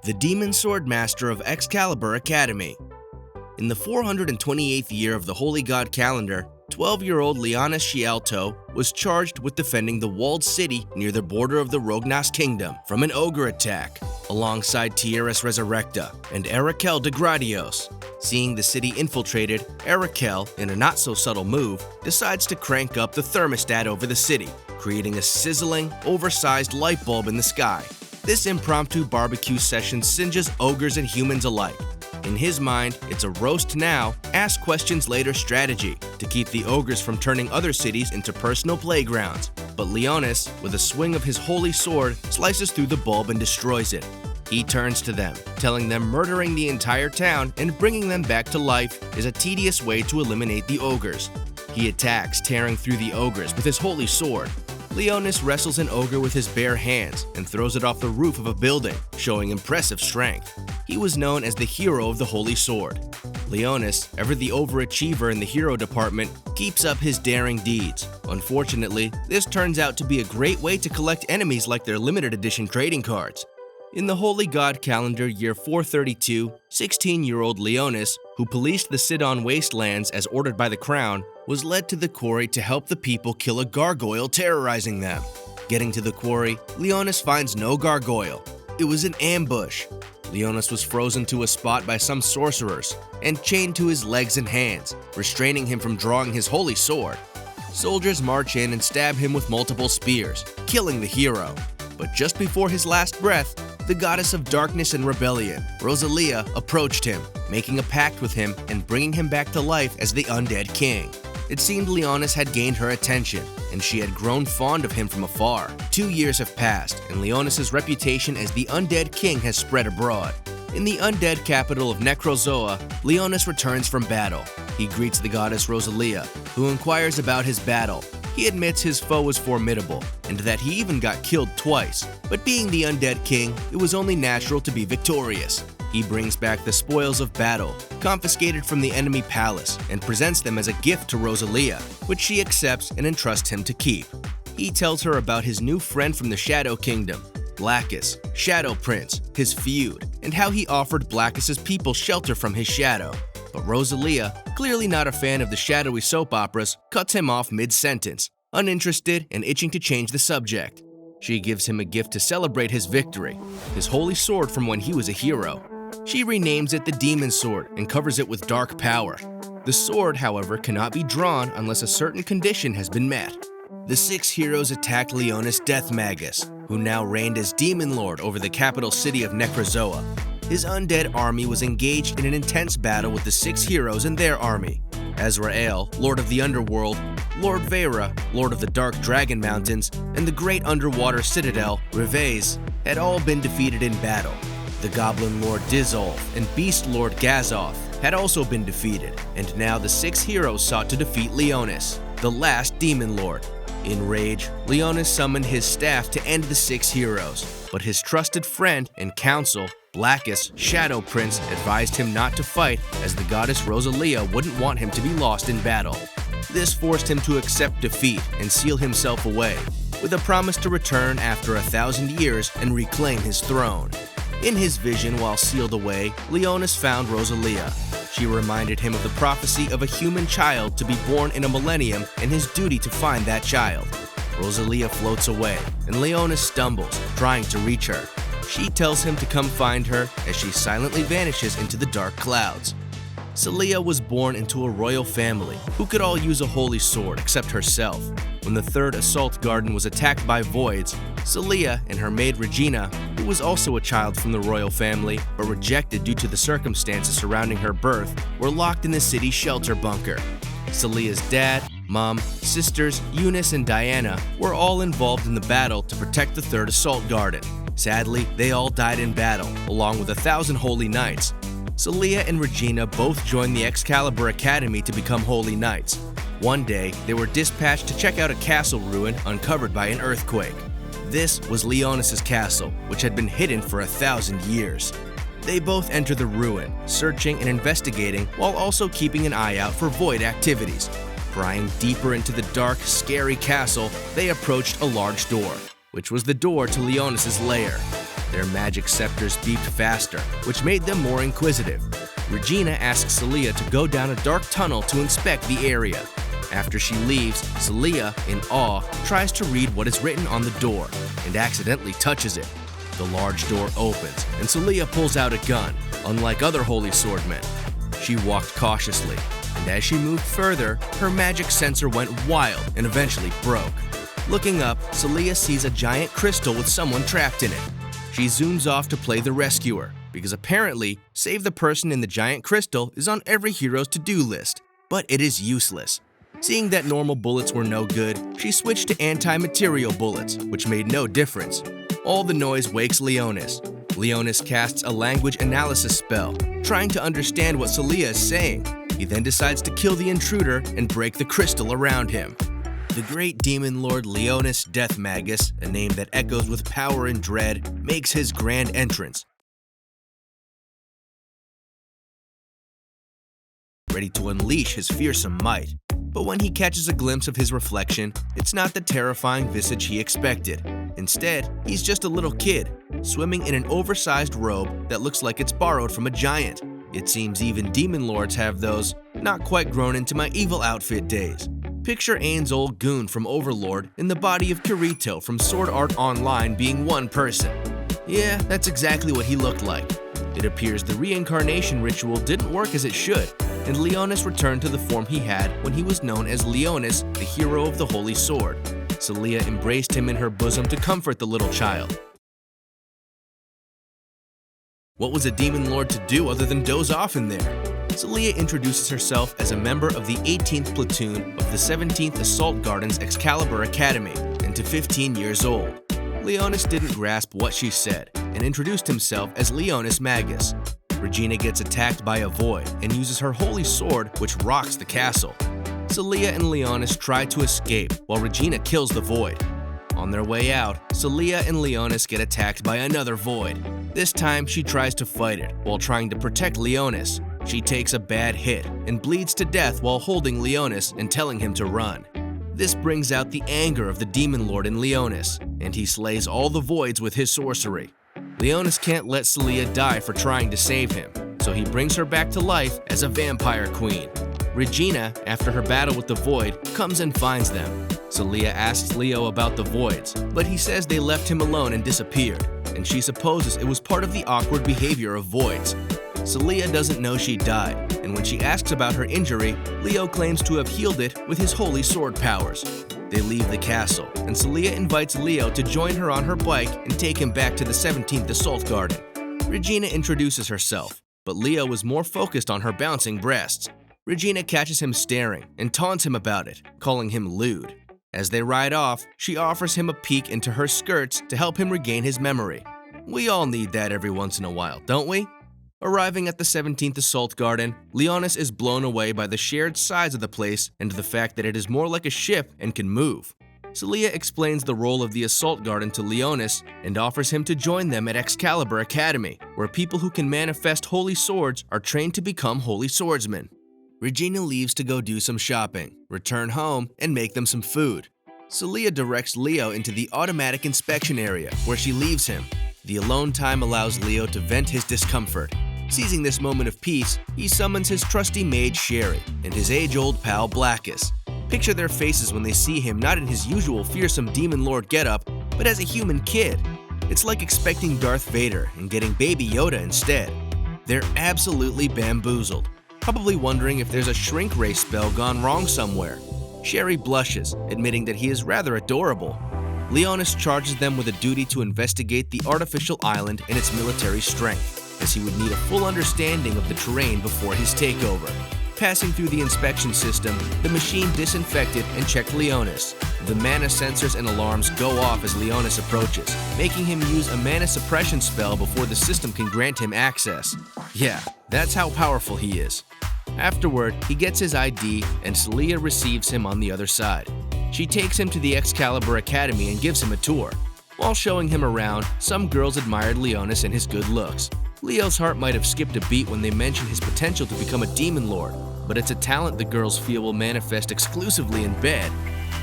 the Demon Sword Master of Excalibur Academy. In the 428th year of the Holy God calendar, 12-year-old Leonis Scialto was charged with defending the walled city near the border of the Rognas Kingdom from an ogre attack, alongside Tierras Resurrecta and Arakel de Gradios. Seeing the city infiltrated, Arakel, in a not-so-subtle move, decides to crank up the thermostat over the city, creating a sizzling, oversized light bulb in the sky. This impromptu barbecue session singes ogres and humans alike. In his mind, it's a roast now, ask questions later strategy to keep the ogres from turning other cities into personal playgrounds. But Leonis, with a swing of his holy sword, slices through the bulb and destroys it. He turns to them, telling them murdering the entire town and bringing them back to life is a tedious way to eliminate the ogres. He attacks, tearing through the ogres with his holy sword. Leonis wrestles an ogre with his bare hands and throws it off the roof of a building, showing impressive strength. He was known as the hero of the Holy Sword. Leonis, ever the overachiever in the hero department, keeps up his daring deeds. Unfortunately, this turns out to be a great way to collect enemies like their limited edition trading cards. In the Holy God calendar year 432, 16-year-old Leonis, who policed the Sidon wastelands as ordered by the crown, was led to the quarry to help the people kill a gargoyle terrorizing them. Getting to the quarry, Leonis finds no gargoyle. It was an ambush. Leonis was frozen to a spot by some sorcerers and chained to his legs and hands, restraining him from drawing his holy sword. Soldiers march in and stab him with multiple spears, killing the hero. But just before his last breath, the goddess of darkness and rebellion, Rosalia, approached him, making a pact with him and bringing him back to life as the undead king. It seemed Leonis had gained her attention, and she had grown fond of him from afar. 2 years have passed, and Leonis' reputation as the undead king has spread abroad. In the undead capital of Necrozoa, Leonis returns from battle. He greets the goddess Rosalia, who inquires about his battle. He admits his foe was formidable, and that he even got killed twice, but being the undead king, it was only natural to be victorious. He brings back the spoils of battle, confiscated from the enemy palace, and presents them as a gift to Rosalia, which she accepts and entrusts him to keep. He tells her about his new friend from the Shadow Kingdom, Blackus, Shadow Prince, his feud, and how he offered Blackus's people shelter from his shadow. But Rosalia, clearly not a fan of the shadowy soap operas, cuts him off mid-sentence, uninterested and itching to change the subject. She gives him a gift to celebrate his victory, his holy sword from when he was a hero. She renames it the Demon Sword and covers it with dark power. The sword, however, cannot be drawn unless a certain condition has been met. The 6 heroes attacked Leonis Death Magus, who now reigned as Demon Lord over the capital city of Necrozoa. His undead army was engaged in an intense battle with the 6 heroes and their army. Azrael, Lord of the Underworld, Lord Vera, Lord of the Dark Dragon Mountains, and the great underwater citadel, Revez, had all been defeated in battle. The Goblin Lord Dizolf and Beast Lord Gazoth had also been defeated, and now the 6 heroes sought to defeat Leonis, the last Demon Lord. In rage, Leonis summoned his staff to end the 6 heroes, but his trusted friend and counsel, Blackus, Shadow Prince, advised him not to fight as the goddess Rosalia wouldn't want him to be lost in battle. This forced him to accept defeat and seal himself away, with a promise to return after 1,000 years and reclaim his throne. In his vision while sealed away, Leonis found Rosalia. She reminded him of the prophecy of a human child to be born in a millennium and his duty to find that child. Rosalia floats away, and Leonis stumbles, trying to reach her. She tells him to come find her as she silently vanishes into the dark clouds. Celia was born into a royal family who could all use a holy sword except herself. When the 3rd Assault Garden was attacked by voids, Celia and her maid Regina, who was also a child from the royal family but rejected due to the circumstances surrounding her birth, were locked in the city's shelter bunker. Celia's dad, mom, sisters, Eunice, and Diana were all involved in the battle to protect the 3rd Assault Garden. Sadly, they all died in battle, along with 1,000 holy knights. Celia and Regina both joined the Excalibur Academy to become holy knights. One day, they were dispatched to check out a castle ruin uncovered by an earthquake. This was Leonis' castle, which had been hidden for 1,000 years. They both enter the ruin, searching and investigating while also keeping an eye out for void activities. Prying deeper into the dark, scary castle, they approached a large door, which was the door to Leonis' lair. Their magic scepters beeped faster, which made them more inquisitive. Regina asks Celia to go down a dark tunnel to inspect the area. After she leaves, Celia, in awe, tries to read what is written on the door and accidentally touches it. The large door opens and Celia pulls out a gun, unlike other holy swordmen. She walked cautiously, and as she moved further, her magic sensor went wild and eventually broke. Looking up, Celia sees a giant crystal with someone trapped in it. She zooms off to play the rescuer, because apparently, save the person in the giant crystal is on every hero's to-do list, but it is useless. Seeing that normal bullets were no good, she switched to anti-material bullets, which made no difference. All the noise wakes Leonis. Leonis casts a language analysis spell, trying to understand what Celia is saying. He then decides to kill the intruder and break the crystal around him. The great demon lord Leonis Death Magus, a name that echoes with power and dread, makes his grand entrance. Ready to unleash his fearsome might. But when he catches a glimpse of his reflection, it's not the terrifying visage he expected. Instead, he's just a little kid, swimming in an oversized robe that looks like it's borrowed from a giant. It seems even demon lords have those not quite grown into my evil outfit days. Picture Ain's old goon from Overlord in the body of Kirito from Sword Art Online being one person. Yeah, that's exactly what he looked like. It appears the reincarnation ritual didn't work as it should, and Leonis returned to the form he had when he was known as Leonis, the hero of the Holy Sword. Celia embraced him in her bosom to comfort the little child. What was a demon lord to do other than doze off in there? Celia introduces herself as a member of the 18th platoon of the 17th Assault Garden's Excalibur Academy, and to 15 years old. Leonis didn't grasp what she said, and introduced himself as Leonis Magus. Regina gets attacked by a void and uses her holy sword, which rocks the castle. Celia and Leonis try to escape, while Regina kills the void. On their way out, Celia and Leonis get attacked by another void. This time, she tries to fight it, while trying to protect Leonis. She takes a bad hit and bleeds to death while holding Leonis and telling him to run. This brings out the anger of the demon lord in Leonis, and he slays all the voids with his sorcery. Leonis can't let Celia die for trying to save him, so he brings her back to life as a vampire queen. Regina, after her battle with the void, comes and finds them. Celia asks Leo about the voids, but he says they left him alone and disappeared, and she supposes it was part of the awkward behavior of voids. Celia doesn't know she died, and when she asks about her injury, Leo claims to have healed it with his holy sword powers. They leave the castle, and Celia invites Leo to join her on her bike and take him back to the 17th Assault Garden. Regina introduces herself, but Leo is more focused on her bouncing breasts. Regina catches him staring and taunts him about it, calling him lewd. As they ride off, she offers him a peek into her skirts to help him regain his memory. We all need that every once in a while, don't we? Arriving at the 17th Assault Garden, Leonis is blown away by the shared size of the place and the fact that it is more like a ship and can move. Celia explains the role of the Assault Garden to Leonis and offers him to join them at Excalibur Academy, where people who can manifest holy swords are trained to become holy swordsmen. Regina leaves to go do some shopping, return home, and make them some food. Celia directs Leo into the automatic inspection area, where she leaves him. The alone time allows Leo to vent his discomfort. Seizing this moment of peace, he summons his trusty maid Sherry and his age-old pal Blackus. Picture their faces when they see him not in his usual fearsome demon lord getup, but as a human kid. It's like expecting Darth Vader and getting Baby Yoda instead. They're absolutely bamboozled, probably wondering if there's a shrink ray spell gone wrong somewhere. Sherry blushes, admitting that he is rather adorable. Leonis charges them with a duty to investigate the artificial island and its military strength, as he would need a full understanding of the terrain before his takeover. Passing through the inspection system, the machine disinfected and checked Leonis. The mana sensors and alarms go off as Leonis approaches, making him use a mana suppression spell before the system can grant him access. Yeah, that's how powerful he is. Afterward, he gets his ID and Celia receives him on the other side. She takes him to the Excalibur Academy and gives him a tour. While showing him around, some girls admired Leonis and his good looks. Leo's heart might have skipped a beat when they mentioned his potential to become a demon lord, but it's a talent the girls feel will manifest exclusively in bed.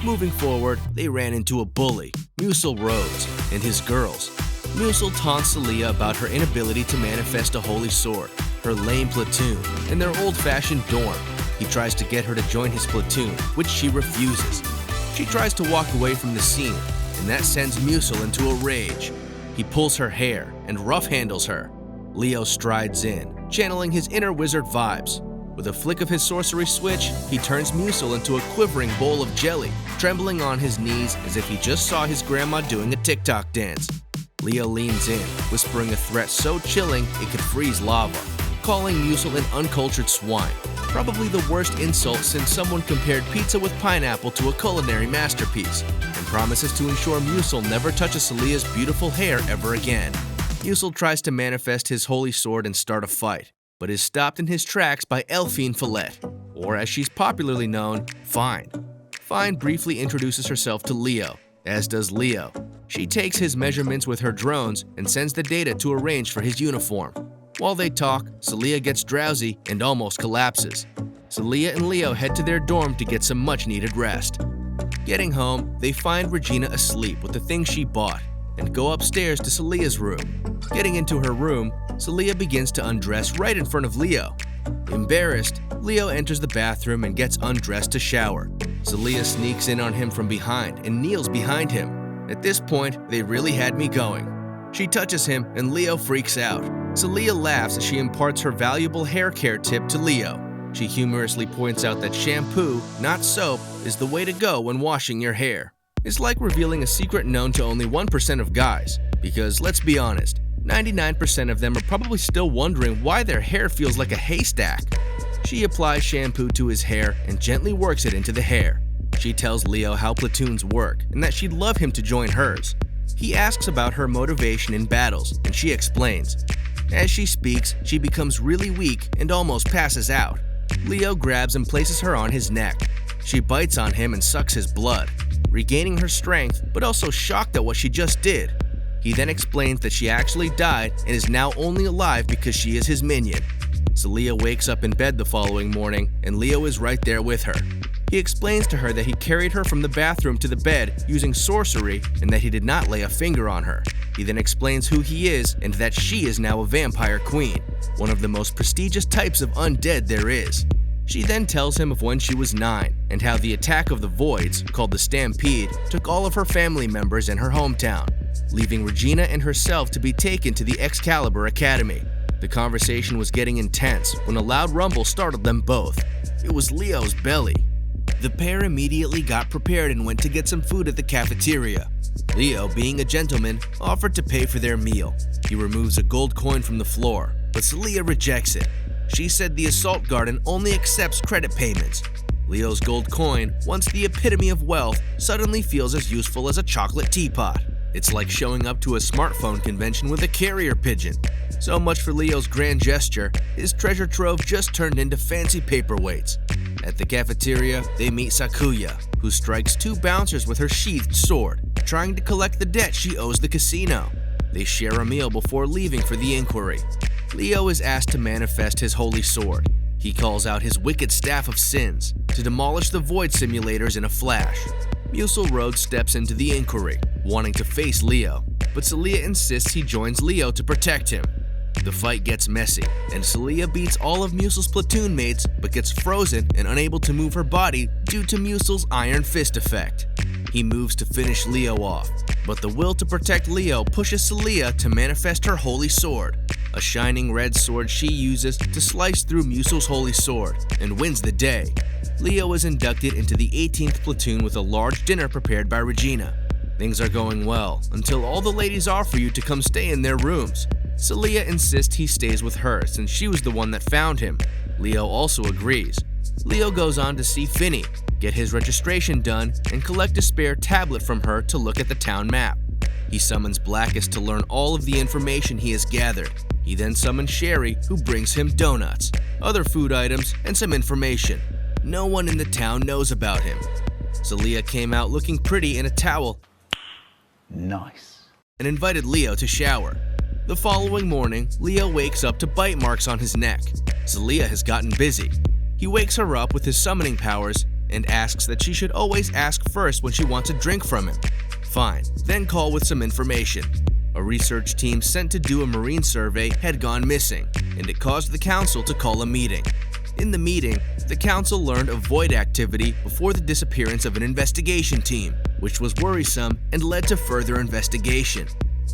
Moving forward, they ran into a bully, Musil Rhodes, and his girls. Musil taunts Celia about her inability to manifest a holy sword, her lame platoon, and their old-fashioned dorm. He tries to get her to join his platoon, which she refuses. She tries to walk away from the scene, and that sends Musil into a rage. He pulls her hair and rough-handles her. Leo strides in, channeling his inner wizard vibes. With a flick of his sorcery switch, he turns Musil into a quivering bowl of jelly, trembling on his knees as if he just saw his grandma doing a TikTok dance. Leo leans in, whispering a threat so chilling it could freeze lava, calling Musil an uncultured swine. Probably the worst insult since someone compared pizza with pineapple to a culinary masterpiece, and promises to ensure Musil never touches Celia's beautiful hair ever again. Musil tries to manifest his holy sword and start a fight, but is stopped in his tracks by Elfine Follette, or as she's popularly known, Fine. Fine briefly introduces herself to Leo, as does Leo. She takes his measurements with her drones and sends the data to arrange for his uniform. While they talk, Celia gets drowsy and almost collapses. Celia and Leo head to their dorm to get some much-needed rest. Getting home, they find Regina asleep with the things she bought and go upstairs to Celia's room. Getting into her room, Celia begins to undress right in front of Leo. Embarrassed, Leo enters the bathroom and gets undressed to shower. Celia sneaks in on him from behind and kneels behind him. At this point, they really had me going. She touches him and Leo freaks out. Celia laughs as she imparts her valuable hair care tip to Leo. She humorously points out that shampoo, not soap, is the way to go when washing your hair. It's like revealing a secret known to only 1% of guys, because let's be honest, 99% of them are probably still wondering why their hair feels like a haystack. She applies shampoo to his hair and gently works it into the hair. She tells Leo how platoons work and that she'd love him to join hers. He asks about her motivation in battles, and she explains. As she speaks, she becomes really weak and almost passes out. Leo grabs and places her on his neck. She bites on him and sucks his blood, regaining her strength but also shocked at what she just did. He then explains that she actually died and is now only alive because she is his minion. Celia wakes up in bed the following morning and Leo is right there with her. He explains to her that he carried her from the bathroom to the bed using sorcery and that he did not lay a finger on her. He then explains who he is and that she is now a vampire queen, one of the most prestigious types of undead there is. She then tells him of when she was 9 and how the attack of the Voids, called the Stampede, took all of her family members in her hometown, leaving Regina and herself to be taken to the Excalibur Academy. The conversation was getting intense when a loud rumble startled them both. It was Leo's belly. The pair immediately got prepared and went to get some food at the cafeteria. Leo, being a gentleman, offered to pay for their meal. He removes a gold coin from the floor, but Celia rejects it. She said the assault garden only accepts credit payments. Leo's gold coin, once the epitome of wealth, suddenly feels as useful as a chocolate teapot. It's like showing up to a smartphone convention with a carrier pigeon. So much for Leo's grand gesture, his treasure trove just turned into fancy paperweights. At the cafeteria, they meet Sakuya, who strikes 2 bouncers with her sheathed sword, trying to collect the debt she owes the casino. They share a meal before leaving for the inquiry. Leo is asked to manifest his holy sword. He calls out his wicked staff of sins to demolish the void simulators in a flash. Musil Road steps into the inquiry, wanting to face Leo, but Celia insists he joins Leo to protect him. The fight gets messy, and Celia beats all of Musil's platoon mates but gets frozen and unable to move her body due to Musil's Iron Fist effect. He moves to finish Leo off, but the will to protect Leo pushes Celia to manifest her holy sword, a shining red sword she uses to slice through Musil's holy sword and wins the day. Leo is inducted into the 18th platoon with a large dinner prepared by Regina. Things are going well until all the ladies offer you to come stay in their rooms. Celia insists he stays with her since she was the one that found him. Leo also agrees. Leo goes on to see Finny, get his registration done, and collect a spare tablet from her to look at the town map. He summons Blackest to learn all of the information he has gathered. He then summons Sherry, who brings him donuts, other food items, and some information. No one in the town knows about him. Celia came out looking pretty in a towel. Nice. And invited Leo to shower. The following morning, Leo wakes up to bite marks on his neck. Celia has gotten busy. He wakes her up with his summoning powers and asks that she should always ask first when she wants a drink from him. Fine, then call with some information. A research team sent to do a marine survey had gone missing, and it caused the council to call a meeting. In the meeting, the council learned of void activity before the disappearance of an investigation team, which was worrisome and led to further investigation.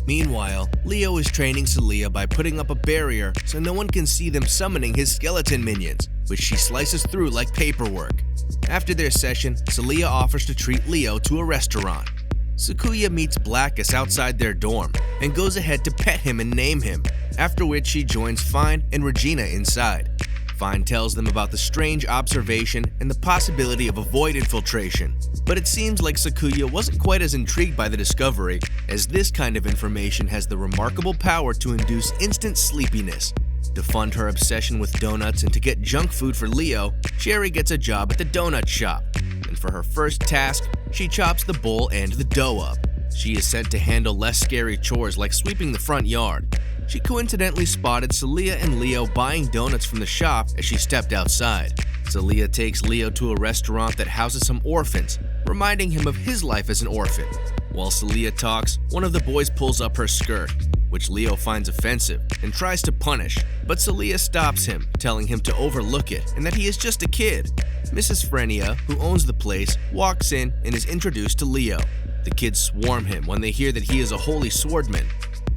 Meanwhile, Leo is training Celia by putting up a barrier so no one can see them summoning his skeleton minions, which she slices through like paperwork. After their session, Celia offers to treat Leo to a restaurant. Sakuya meets Blackus outside their dorm and goes ahead to pet him and name him, after which she joins Fine and Regina inside. Fine tells them about the strange observation and the possibility of a void infiltration, but it seems like Sakuya wasn't quite as intrigued by the discovery, as this kind of information has the remarkable power to induce instant sleepiness. To fund her obsession with donuts and to get junk food for Leo, Sherry gets a job at the donut shop, and for her first task, she chops the bowl and the dough up. She is sent to handle less scary chores like sweeping the front yard. She coincidentally spotted Celia and Leo buying donuts from the shop as she stepped outside. Celia takes Leo to a restaurant that houses some orphans, reminding him of his life as an orphan. While Celia talks, one of the boys pulls up her skirt, which Leo finds offensive and tries to punish, but Celia stops him, telling him to overlook it and that he is just a kid. Mrs. Frenia, who owns the place, walks in and is introduced to Leo. The kids swarm him when they hear that he is a holy swordman.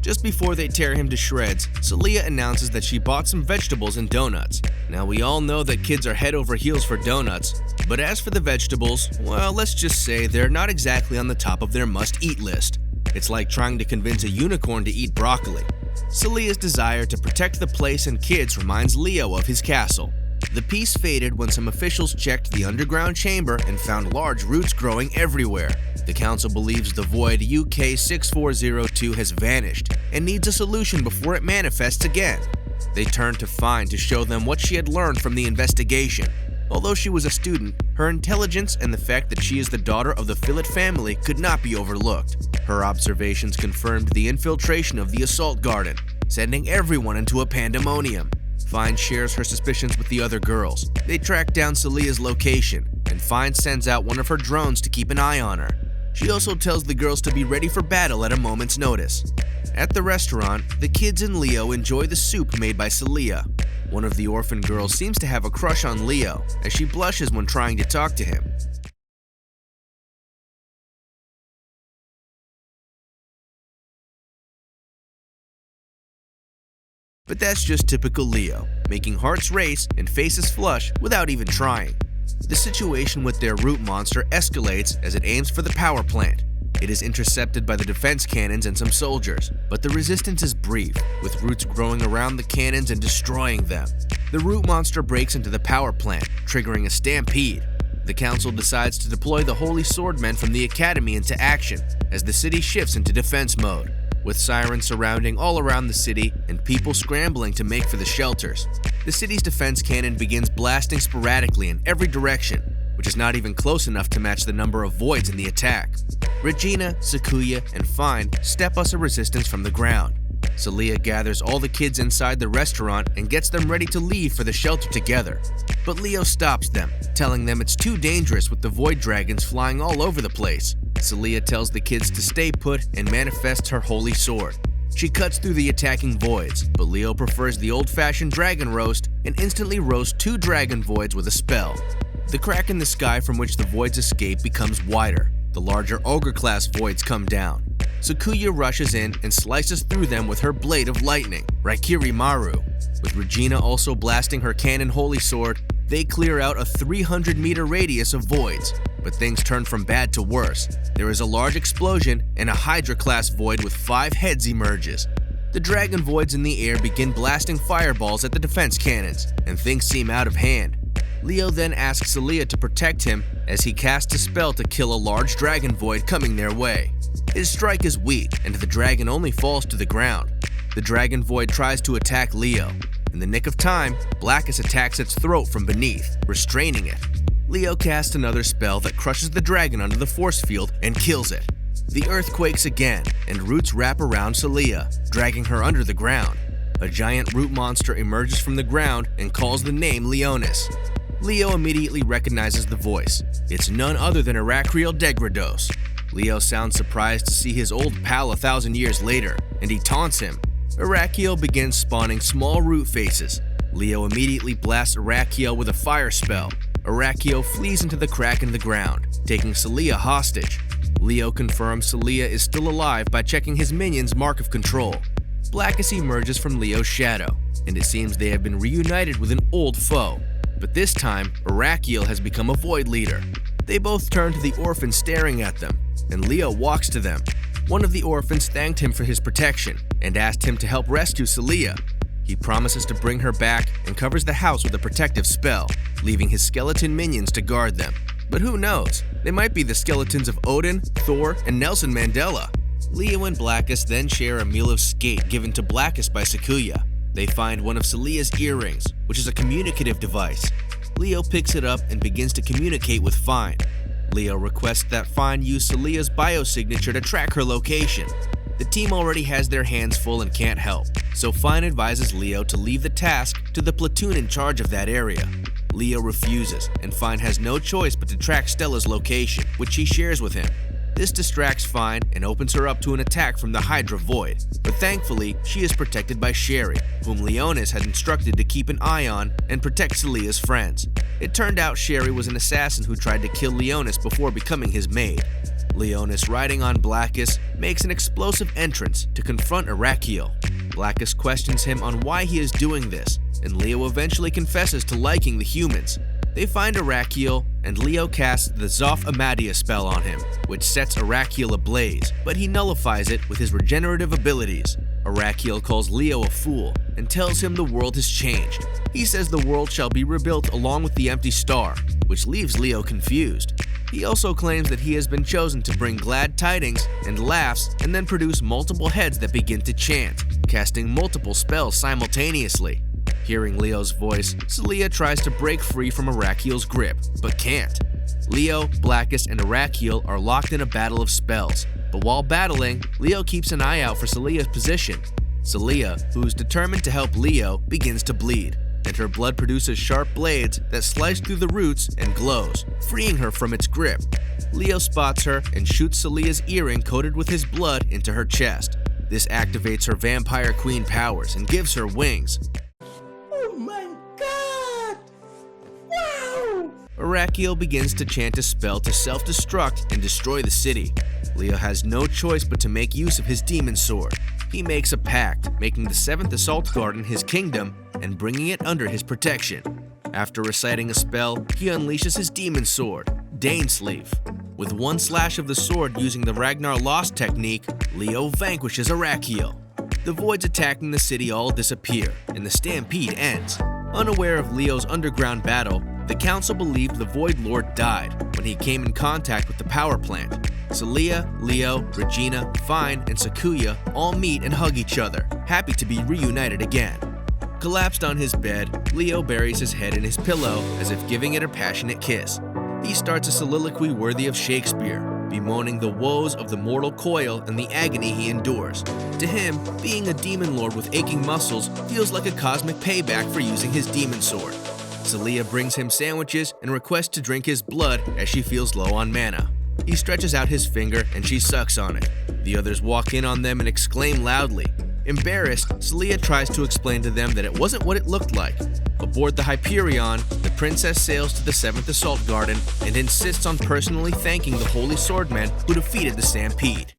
Just before they tear him to shreds, Celia announces that she bought some vegetables and donuts. Now we all know that kids are head over heels for donuts, but as for the vegetables, well, let's just say they're not exactly on the top of their must-eat list. It's like trying to convince a unicorn to eat broccoli. Celia's desire to protect the place and kids reminds Leo of his castle. The peace faded when some officials checked the underground chamber and found large roots growing everywhere. The council believes the void UK 6402 has vanished and needs a solution before it manifests again. They turned to Fine to show them what she had learned from the investigation. Although she was a student, her intelligence and the fact that she is the daughter of the Fillet family could not be overlooked. Her observations confirmed the infiltration of the assault garden, sending everyone into a pandemonium. Fine shares her suspicions with the other girls. They track down Celia's location, and Fine sends out one of her drones to keep an eye on her. She also tells the girls to be ready for battle at a moment's notice. At the restaurant, the kids and Leo enjoy the soup made by Celia. One of the orphan girls seems to have a crush on Leo, as she blushes when trying to talk to him. But that's just typical Leo, making hearts race and faces flush without even trying. The situation with their root monster escalates as it aims for the power plant. It is intercepted by the defense cannons and some soldiers, but the resistance is brief, with roots growing around the cannons and destroying them. The root monster breaks into the power plant, triggering a stampede. The council decides to deploy the Holy Swordmen from the academy into action as the city shifts into defense mode, with sirens surrounding all around the city and people scrambling to make for the shelters. The city's defense cannon begins blasting sporadically in every direction, which is not even close enough to match the number of voids in the attack. Regina, Sakuya, and Fine step us a resistance from the ground. Celia gathers all the kids inside the restaurant and gets them ready to leave for the shelter together. But Leo stops them, telling them it's too dangerous with the void dragons flying all over the place. Celia tells the kids to stay put and manifests her holy sword. She cuts through the attacking voids, but Leo prefers the old-fashioned dragon roast and instantly roasts 2 dragon voids with a spell. The crack in the sky from which the voids escape becomes wider. The larger ogre-class voids come down. Sakuya rushes in and slices through them with her blade of lightning, Raikiri Maru. With Regina also blasting her cannon holy sword, they clear out a 300-meter radius of voids. But things turn from bad to worse. There is a large explosion and a Hydra-class void with 5 heads emerges. The dragon voids in the air begin blasting fireballs at the defense cannons, and things seem out of hand. Leo then asks Celia to protect him as he casts a spell to kill a large dragon void coming their way. His strike is weak, and the dragon only falls to the ground. The dragon void tries to attack Leo. In the nick of time, Blackus attacks its throat from beneath, restraining it. Leo casts another spell that crushes the dragon under the force field and kills it. The earth quakes again, and roots wrap around Celia, dragging her under the ground. A giant root monster emerges from the ground and calls the name Leonis. Leo immediately recognizes the voice. It's none other than Aracriel Degrados. Leo sounds surprised to see his old pal 1,000 years later, and he taunts him. Arakiel begins spawning small root faces. Leo immediately blasts Arakiel with a fire spell. Arakiel flees into the crack in the ground, taking Celia hostage. Leo confirms Celia is still alive by checking his minion's mark of control. Blackus emerges from Leo's shadow, and it seems they have been reunited with an old foe. But this time, Arakiel has become a Void Leader. They both turn to the orphan staring at them, and Leo walks to them. One of the orphans thanked him for his protection and asked him to help rescue Celia. He promises to bring her back and covers the house with a protective spell, leaving his skeleton minions to guard them. But who knows? They might be the skeletons of Odin, Thor, and Nelson Mandela. Leo and Blackus then share a meal of skate given to Blackus by Sakuya. They find one of Celia's earrings, which is a communicative device. Leo picks it up and begins to communicate with Fine. Leo requests that Fine use Celia's biosignature to track her location. The team already has their hands full and can't help, so Fine advises Leo to leave the task to the platoon in charge of that area. Leo refuses, and Fine has no choice but to track Stella's location, which she shares with him. This distracts Fine and opens her up to an attack from the Hydra Void, but thankfully she is protected by Sherry, whom Leonis had instructed to keep an eye on and protect Celia's friends. It turned out Sherry was an assassin who tried to kill Leonis before becoming his maid. Leonis, riding on Blackus, makes an explosive entrance to confront Arakiel. Blackus questions him on why he is doing this, and Leo eventually confesses to liking the humans. They find Arakiel, and Leo casts the Zoth Amadia spell on him, which sets Arakiel ablaze, but he nullifies it with his regenerative abilities. Arakiel calls Leo a fool and tells him the world has changed. He says the world shall be rebuilt along with the empty star, which leaves Leo confused. He also claims that he has been chosen to bring glad tidings and laughs and then produce multiple heads that begin to chant, casting multiple spells simultaneously. Hearing Leo's voice, Celia tries to break free from Arakiel's grip, but can't. Leo, Blackus, and Arakiel are locked in a battle of spells, but while battling, Leo keeps an eye out for Celia's position. Celia, who's determined to help Leo, begins to bleed, and her blood produces sharp blades that slice through the roots and glows, freeing her from its grip. Leo spots her and shoots Celia's earring coated with his blood into her chest. This activates her Vampire Queen powers and gives her wings. Oh my god! Wow! Arakiel begins to chant a spell to self-destruct and destroy the city. Leo has no choice but to make use of his demon sword. He makes a pact, making the 7th Assault Garden his kingdom and bringing it under his protection. After reciting a spell, he unleashes his demon sword, Danesleaf. With one slash of the sword using the Ragnar Lost technique, Leo vanquishes Arakiel. The voids attacking the city all disappear, and the stampede ends. Unaware of Leo's underground battle, the council believed the Void Lord died when he came in contact with the power plant. Celia, Leo, Regina, Fine, and Sakuya all meet and hug each other, happy to be reunited again. Collapsed on his bed, Leo buries his head in his pillow as if giving it a passionate kiss. He starts a soliloquy worthy of Shakespeare, bemoaning the woes of the mortal coil and the agony he endures. To him, being a demon lord with aching muscles feels like a cosmic payback for using his demon sword. Celia brings him sandwiches and requests to drink his blood as she feels low on mana. He stretches out his finger and she sucks on it. The others walk in on them and exclaim loudly. Embarrassed, Celia tries to explain to them that it wasn't what it looked like. Aboard the Hyperion, the princess sails to the 7th Assault Garden and insists on personally thanking the Holy Swordmen who defeated the Stampede.